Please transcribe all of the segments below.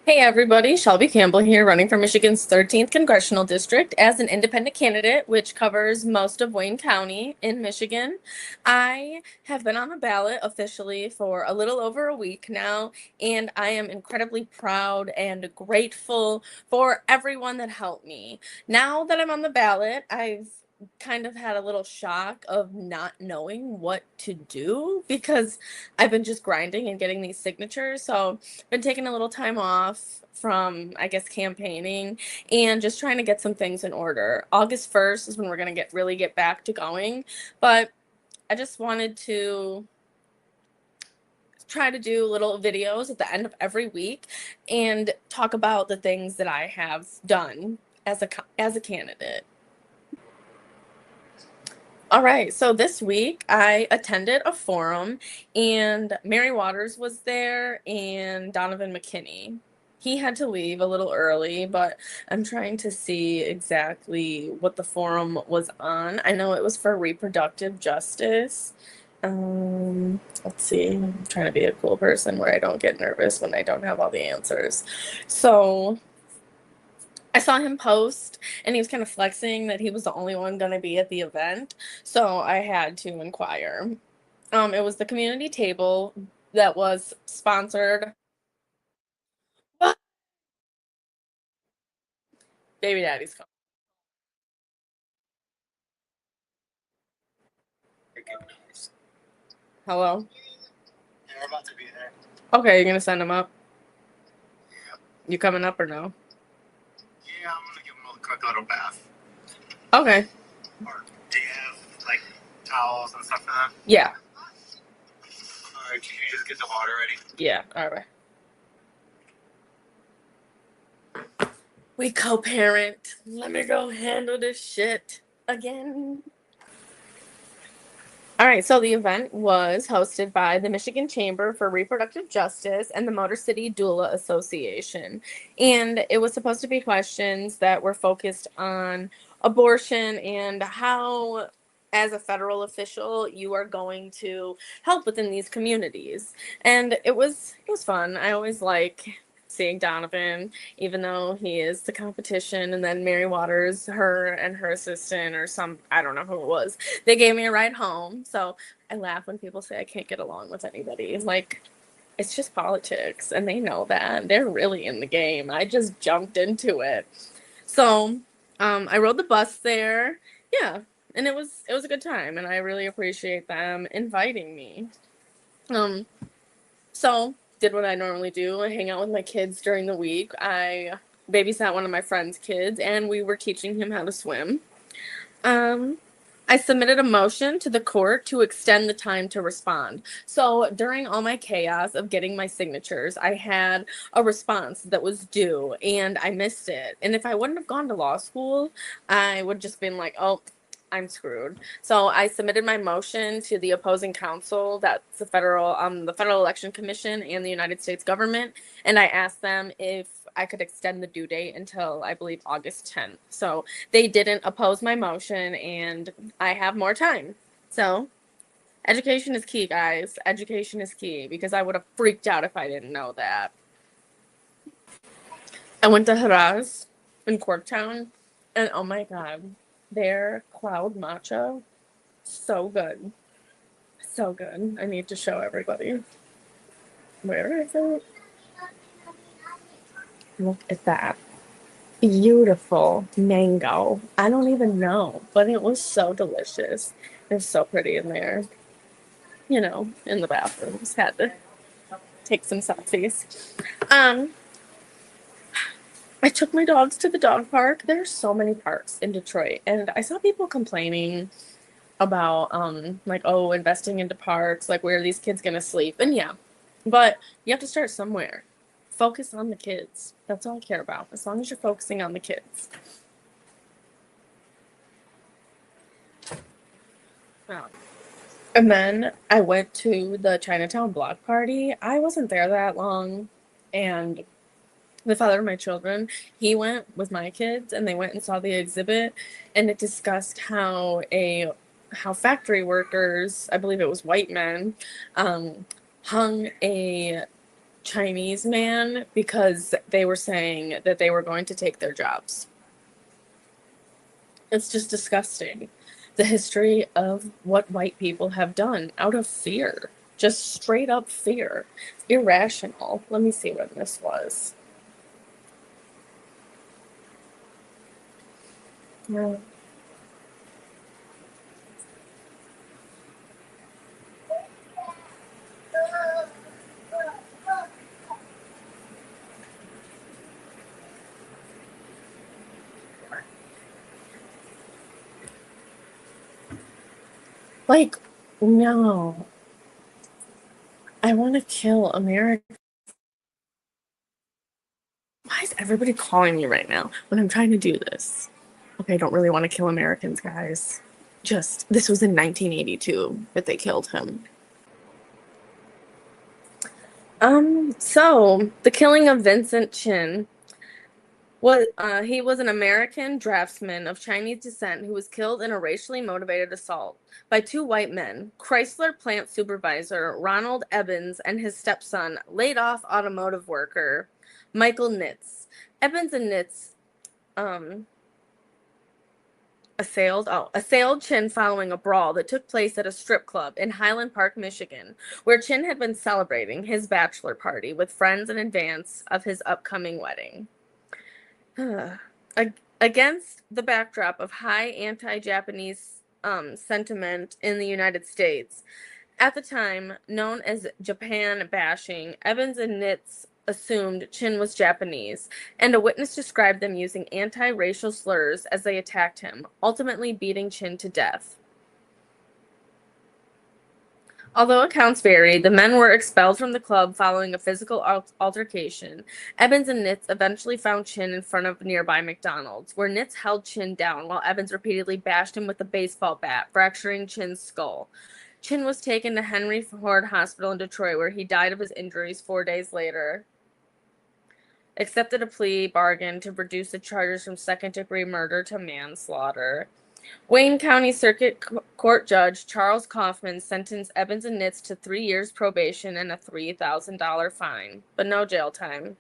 Hey everybody, Shelby Campbell here, running for Michigan's 13th Congressional District as an independent candidate, which covers most of Wayne County in Michigan. I have been on the ballot officially for a little over a week now, and I am incredibly proud and grateful for everyone that helped me. Now that I'm on the ballot, I've kind of had a little shock of not knowing what to do because I've been just grinding and getting these signatures. So been taking a little time off from, I guess, campaigning and just trying to get some things in order. August 1st is when we're going to really get back to going. But I just wanted to try to do little videos at the end of every week and talk about the things that I have done as a candidate. All right, so this week I attended a forum and Mary Waters was there and Donovan McKinney. He had to leave a little early, but I'm trying to see exactly what the forum was on. I know it was for reproductive justice. Let's see. I'm trying to be a cool person where I don't get nervous when I don't have all the answers. So I saw him post and he was kind of flexing that he was the only one going to be at the event. So I had to inquire. It was the community table that was sponsored. Baby daddy's coming. Hello. Yeah, we're about to be there. Okay, you're going to send him up? You coming up or no? Yeah, I'm gonna give him a quick little bath. Okay. Or do you have like towels and stuff for them? Yeah. Alright, can you just get the water ready? Yeah. All right. We co-parent. Let me go handle this shit again. All right, so the event was hosted by the Michigan Chamber for Reproductive Justice and the Motor City Doula Association. And it was supposed to be questions that were focused on abortion and how, as a federal official, you are going to help within these communities. And it was fun. I always like seeing Donovan, even though he is the competition, and then Mary Waters, her and her assistant, or some, I don't know who it was, they gave me a ride home. So I laugh when people say I can't get along with anybody. It's like, it's just politics, and they know that. They're really in the game. I just jumped into it. So I rode the bus there. Yeah. And it was a good time, and I really appreciate them inviting me. Um, so did what I normally do. I hang out with my kids during the week. I babysat one of my friend's kids, and we were teaching him how to swim. Um, I submitted a motion to the court to extend the time to respond. So during all my chaos of getting my signatures, I had a response that was due and I missed it. And if I wouldn't have gone to law school, I would just been like, oh, I'm screwed. So I submitted my motion to the opposing counsel, that's the Federal Election Commission and the United States government, and I asked them if I could extend the due date until I believe August 10th. So they didn't oppose my motion and I have more time. So education is key, guys. Education is key because I would have freaked out if I didn't know that. I went to Haraz in Corktown and oh my God, their cloud matcha, so good. So good. I need to show everybody. Where is it? Look at that. Beautiful mango. I don't even know, but it was so delicious. It's so pretty in there. In the bathrooms. Had to take some selfies. Um, I took my dogs to the dog park. There's so many parks in Detroit, and I saw people complaining about like, oh, investing into parks, like where are these kids gonna sleep? And yeah, but you have to start somewhere. Focus on the kids. That's all I care about. As long as you're focusing on the kids. Wow. And then I went to the Chinatown block party. I wasn't there that long, and the father of my children, he went with my kids and they went and saw the exhibit, and it discussed how factory workers, I believe it was white men, hung a Chinese man because they were saying that they were going to take their jobs. It's just disgusting. The history of what white people have done out of fear. Just straight up fear. Irrational. Let me see when this was. Yeah. Like, no. I want to kill America. Why is everybody calling me right now when I'm trying to do this? Okay, I don't really want to kill Americans, guys. Just, this was in 1982 that they killed him. So the killing of Vincent Chin was he was an American draftsman of Chinese descent who was killed in a racially motivated assault by two white men, Chrysler plant supervisor Ronald Evans and his stepson, laid off automotive worker Michael Nitz. Evans and Nitz um assailed Chin following a brawl that took place at a strip club in Highland Park, Michigan, where Chin had been celebrating his bachelor party with friends in advance of his upcoming wedding. Against the backdrop of high anti-Japanese sentiment in the United States, at the time known as Japan bashing, Evans and Nitz assumed Chin was Japanese, and a witness described them using anti-racial slurs as they attacked him, ultimately beating Chin to death. Although accounts vary, the men were expelled from the club following a physical altercation. Evans and Nitz eventually found Chin in front of nearby McDonald's, where Nitz held Chin down while Evans repeatedly bashed him with a baseball bat, fracturing Chin's skull. Chin was taken to Henry Ford Hospital in Detroit, where he died of his injuries 4 days later. Accepted a plea bargain to reduce the charges from second-degree murder to manslaughter. Wayne County Circuit Court Judge Charles Kaufman sentenced Evans and Nitz to 3 years probation and a $3,000 fine, but no jail time.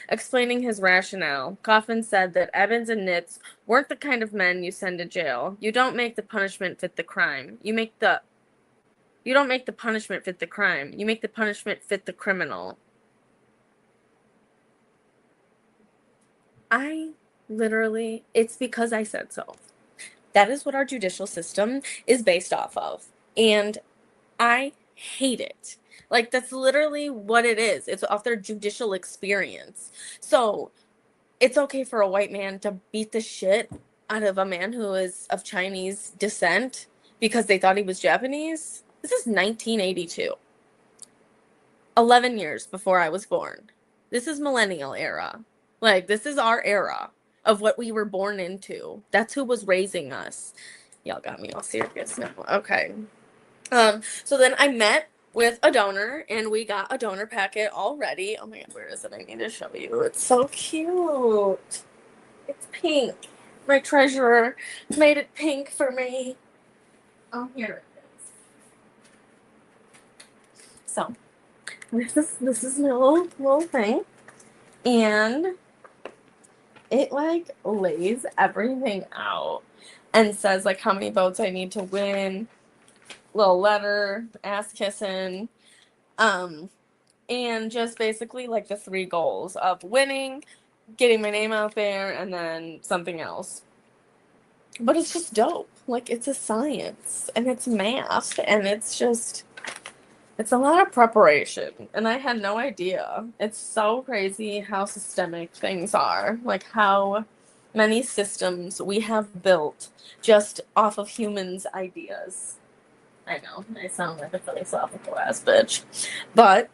Explaining his rationale, Kaufman said that Evans and Nitz weren't the kind of men you send to jail. You don't make the punishment fit the crime. You don't make the punishment fit the crime. You make the punishment fit the criminal. It's because I said so. That is what our judicial system is based off of. And I hate it. Like, that's literally what it is. It's off their judicial experience. So, it's okay for a white man to beat the shit out of a man who is of Chinese descent because they thought he was Japanese. This is 1982. 11 years before I was born. This is millennial era. Like, this is our era of what we were born into. That's who was raising us. Y'all got me all serious now. Okay. So then I met with a donor and we got a donor packet already. Oh my god, where is it? I need to show you. It's so cute. It's pink. My treasurer made it pink for me. Oh, here it is. So this is my little thing. And it like lays everything out and says like how many votes I need to win, little letter, ass kissing, and just basically like the 3 goals of winning, getting my name out there, and then something else. But it's just dope. Like, it's a science and it's math and it's a lot of preparation, and I had no idea. It's so crazy how systemic things are, like how many systems we have built just off of humans' ideas. I know, I sound like a philosophical ass bitch. But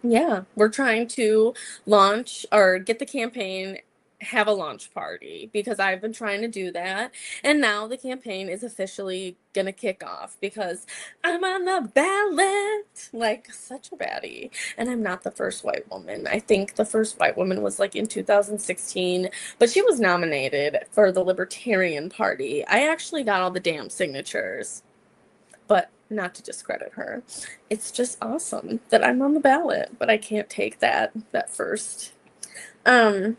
yeah, we're trying to launch or get the campaign, have a launch party because I've been trying to do that. And now the campaign is officially gonna kick off because I'm on the ballot. Like, such a baddie. And I'm not the first white woman. I think the first white woman was like in 2016, but she was nominated for the Libertarian Party. I actually got all the damn signatures. But not to discredit her. It's just awesome that I'm on the ballot, but I can't take that first. Um,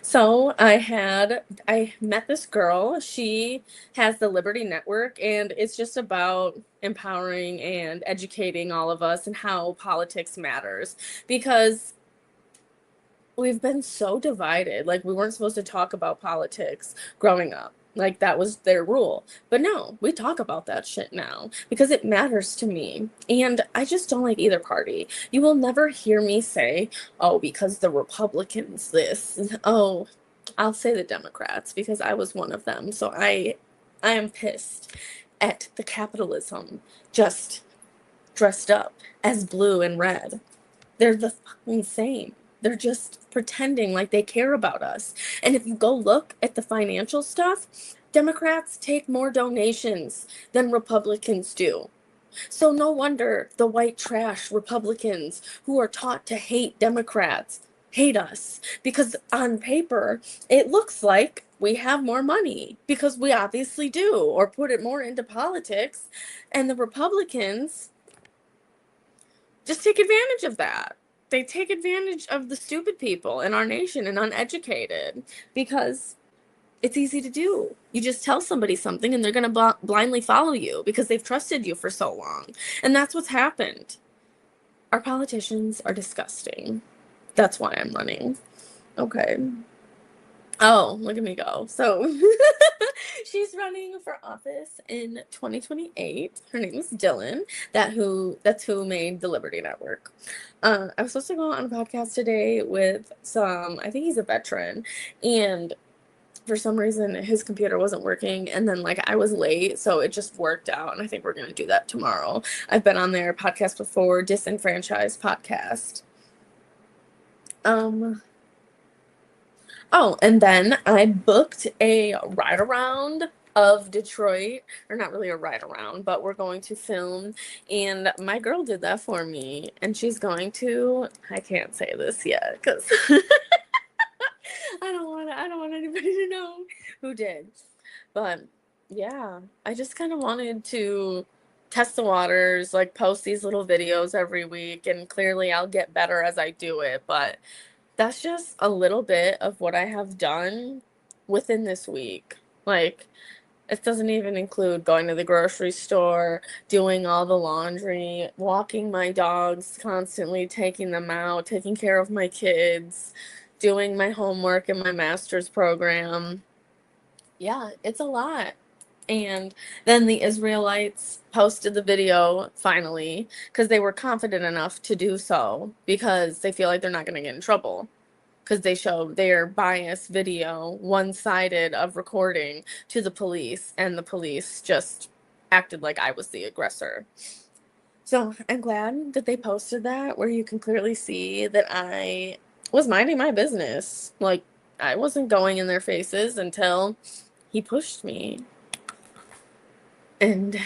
so I met this girl. She has the Liberty Network, and it's just about empowering and educating all of us and how politics matters, because we've been so divided. Like, we weren't supposed to talk about politics growing up. Like, that was their rule. But no, we talk about that shit now because it matters to me. And I just don't like either party. You will never hear me say, oh, because the Republicans this. Oh, I'll say the Democrats because I was one of them. So I am pissed at the capitalism just dressed up as blue and red. They're the fucking same. They're just pretending like they care about us. And if you go look at the financial stuff, Democrats take more donations than Republicans do. So no wonder the white trash Republicans who are taught to hate Democrats hate us, because on paper it looks like we have more money because we obviously do, or put it more into politics, and the Republicans just take advantage of that. They take advantage of the stupid people in our nation and uneducated because it's easy to do. You just tell somebody something and they're going to blindly follow you because they've trusted you for so long. And that's what's happened. Our politicians are disgusting. That's why I'm running. Okay. Oh, look at me go. So she's running for office in 2028. Her name is Dylan. That's who made the Liberty Network. I was supposed to go on a podcast today with I think he's a veteran, and for some reason his computer wasn't working, and then like I was late, so it just worked out, and I think we're gonna do that tomorrow. I've been on their podcast before, Disenfranchised Podcast. Um Oh, and then I booked a ride around of Detroit, or not really a ride around, but we're going to film, and my girl did that for me, and she's going to, I can't say this yet because I don't want anybody to know who did. But yeah, I just kind of wanted to test the waters, like post these little videos every week, and clearly I'll get better as I do it, but that's just a little bit of what I have done within this week. Like, it doesn't even include going to the grocery store, doing all the laundry, walking my dogs constantly, taking them out, taking care of my kids, doing my homework in my master's program. Yeah, it's a lot. And then the Israelites posted the video finally because they were confident enough to do so because they feel like they're not going to get in trouble, because they showed their biased video, one-sided of recording, to the police, and the police just acted like I was the aggressor. So I'm glad that they posted that, where you can clearly see that I was minding my business. Like, I wasn't going in their faces until he pushed me. And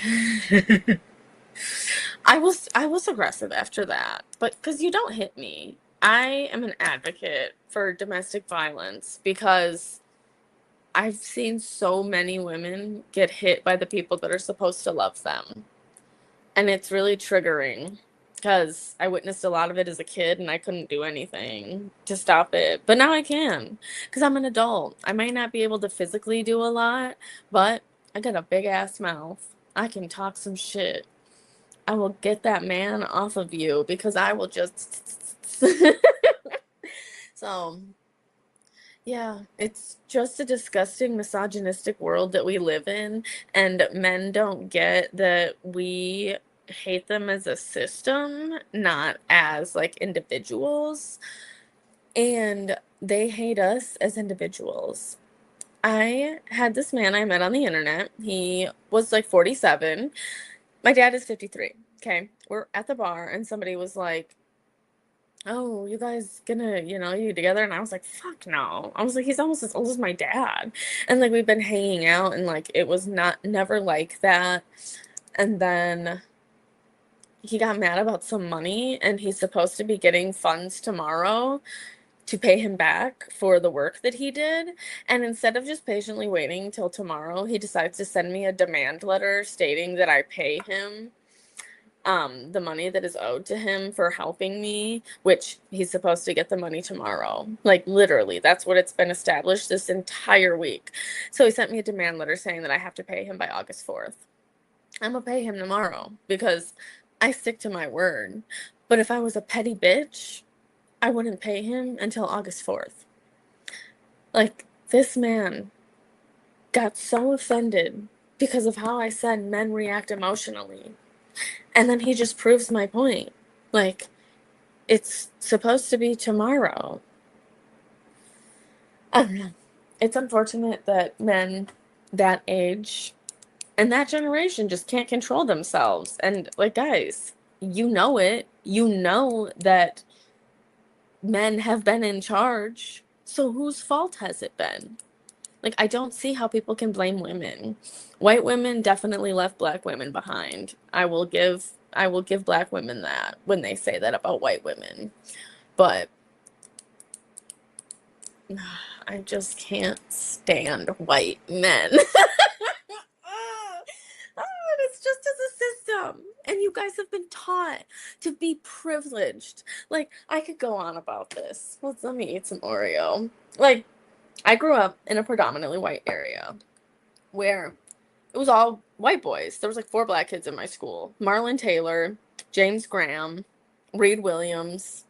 I was aggressive after that, but because you don't hit me. I am an advocate for domestic violence because I've seen so many women get hit by the people that are supposed to love them. And it's really triggering because I witnessed a lot of it as a kid and I couldn't do anything to stop it. But now I can because I'm an adult. I might not be able to physically do a lot, but I got a big ass mouth. I can talk some shit. I will get that man off of you because I will just. So, yeah, it's just a disgusting, misogynistic world that we live in, and men don't get that we hate them as a system, not as like individuals, and they hate us as individuals. I had this man I met on the internet. He was like 47. My dad is 53. Okay. We're at the bar and somebody was like, oh, you guys gonna, you together? And I was like, fuck no. I was like, he's almost as old as my dad. And like, we've been hanging out and like, it was never like that. And then he got mad about some money and he's supposed to be getting funds tomorrow to pay him back for the work that he did. And instead of just patiently waiting till tomorrow, he decides to send me a demand letter stating that I pay him the money that is owed to him for helping me, which he's supposed to get the money tomorrow. Like literally, that's what it's been established this entire week. So he sent me a demand letter saying that I have to pay him by August 4th. I'm gonna pay him tomorrow because I stick to my word. But if I was a petty bitch, I wouldn't pay him until August 4th. Like, this man got so offended because of how I said men react emotionally. And then he just proves my point. Like, it's supposed to be tomorrow. I don't know. It's unfortunate that men that age and that generation just can't control themselves. And, like, guys, you know it. You know that men have been in charge. So whose fault has it been? Like, I don't see how people can blame women. White women definitely left black women behind. I will give black women that when they say that about white women. But I just can't stand white men. It's just as a system. And you guys have been taught to be privileged. Like, I could go on about this. Let me eat some Oreo. Like, I grew up in a predominantly white area where it was all white boys. There was like 4 black kids in my school. Marlon Taylor, James Graham, Reed Williams,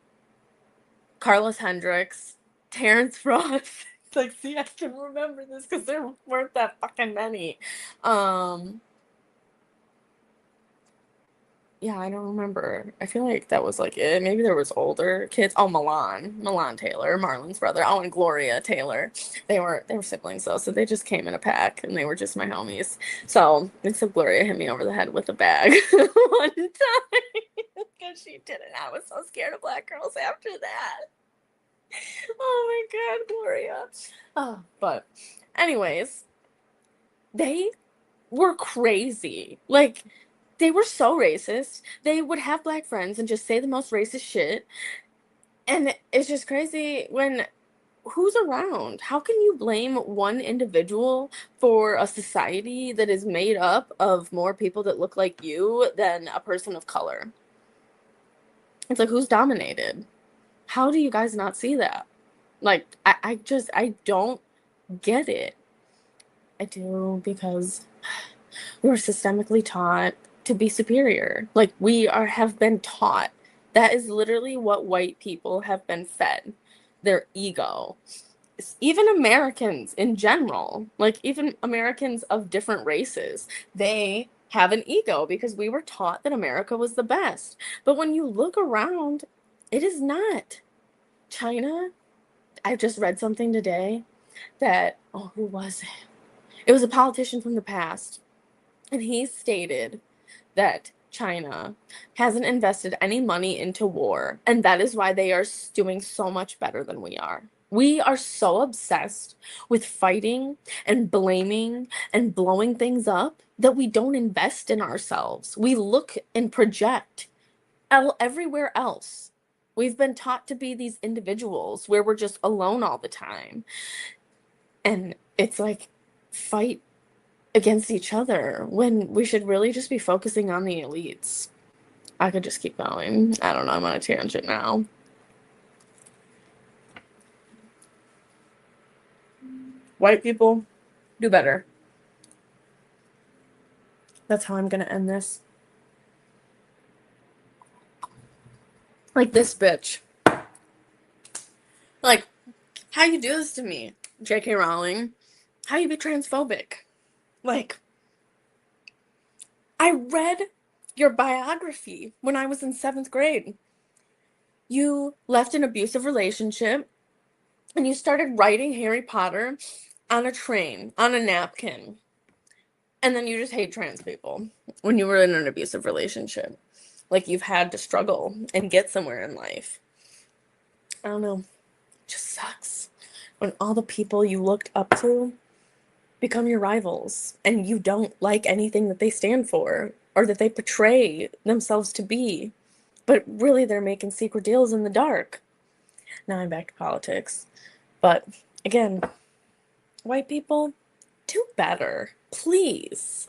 Carlos Hendricks, Terrence Ross. It's like, see, I can remember this because there weren't that fucking many. Um, yeah, I don't remember. I feel like that was like it. Maybe there was older kids. Oh, Milan Taylor, Marlon's brother. Oh, and Gloria Taylor. They were siblings though, so they just came in a pack, and they were just my homies. So except Gloria hit me over the head with a bag one time because she did it. I was so scared of black girls after that. Oh my God, Gloria. Oh, but anyways, they were crazy. Like, they were so racist. They would have black friends and just say the most racist shit. And it's just crazy when who's around? How can you blame one individual for a society that is made up of more people that look like you than a person of color? It's like, who's dominated? How do you guys not see that? Like, I don't get it. I do because we were systemically taught to be superior. Like have been taught. That is literally what white people have been fed. Their ego. Even Americans in general, like even Americans of different races, they have an ego because we were taught that America was the best. But when you look around, it is not. China, I just read something today that, oh, who was it? It was a politician from the past, and he stated that China hasn't invested any money into war, and that is why they are doing so much better than we are. We are so obsessed with fighting and blaming and blowing things up that we don't invest in ourselves. We look and project everywhere else. We've been taught to be these individuals where we're just alone all the time. And it's like, fight against each other when we should really just be focusing on the elites. I could just keep going. I don't know. I'm on a tangent now. White people, do better. That's how I'm going to end this. Like this bitch. Like, how you do this to me, J.K. Rowling? How you be transphobic? Like, I read your biography when I was in 7th grade. You left an abusive relationship and you started writing Harry Potter on a train, on a napkin. And then you just hate trans people when you were in an abusive relationship. Like you've had to struggle and get somewhere in life. I don't know. It just sucks when all the people you looked up to become your rivals and you don't like anything that they stand for or that they portray themselves to be. But really, they're making secret deals in the dark. Now I'm back to politics. But again, white people, do better. Please.